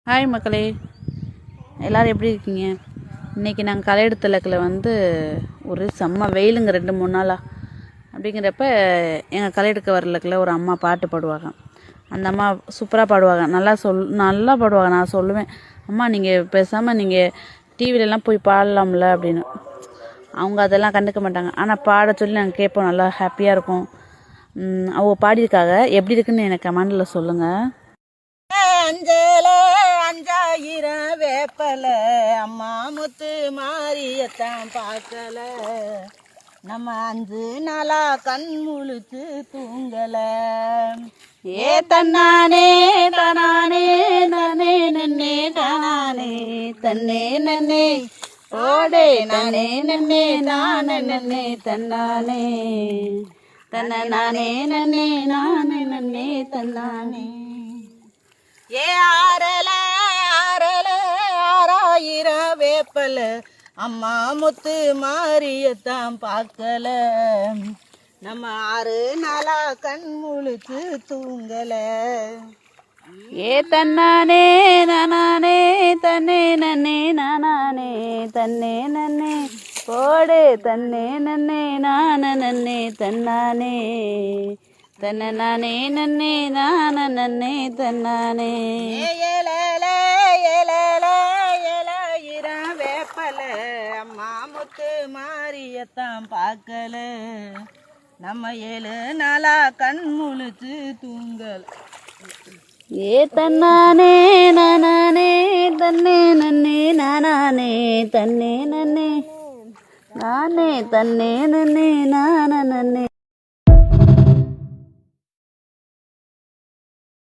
Hi மக்களே, எல்லோரும் எப்படி இருக்கீங்க? இன்றைக்கி நாங்கள் களை எடுத்தலக்கில் ஒரு செம்ம வெயிலுங்க 2-3 நாளாக. அப்படிங்கிறப்ப எங்கள் களை எடுக்க வரலக்கில் ஒரு அம்மா பாட்டு பாடுவாங்க. அந்த அம்மா சூப்பராக பாடுவாங்க, நல்லா பாடுவாங்க. நான் சொல்லுவேன், அம்மா நீங்கள் பேசாமல் நீங்கள் டிவிலெலாம் போய் பாடலாம்ல அப்படின்னு. அவங்க அதெல்லாம் கண்டுக்க மாட்டாங்க, ஆனால் பாட சொல்லி நாங்கள் கேட்போம், நல்லா ஹாப்பியாக இருக்கும். அவங்க பாடியிருக்காங்க, எப்படி இருக்குன்னு எனக்கு கமெண்டில் சொல்லுங்கள். அஞ்சல அஞ்சாயிரம் வேப்பல அம்மா முத்து மாரியத்தான் பார்க்கல. நம்ம 5 நாளா கண் முழுத்து தூங்கல. ஏ தன்னானே தனானே நனே நன்னே தானே தன்னே நன்னே ஓடே நனே நன்னே நானே நன்னே தன்னானே தன்ன நானே நன்னே நானே நன்னே தன்னானே. ஏ ஆறல ஆறல 6,000 வேப்பல அம்மா முத்து மாரியத்தான் பார்க்கல. நம்ம 6 நாளா கண் முழுத்து தூங்கல. ஏ தன்னானே நானே தன்னே நன்னே நானே தன்னே நன்னே போடு தன்னே நன்னே நான நன்னே தன்னானே தன்ன நானே நன்னே நான நன்னே தன்னானே. ஏழல ஏழல 7,000 வேப்பல அம்மா முத்து மாரியத்தான் பார்க்கல. நம்ம 7 நாளா கண் முழுத்து தூங்கல். ஏ தன்னானே நானே தன்னே நன்னே நானே தன்னே நன்னே நானே தன்னே நன்னே நான நன்னே.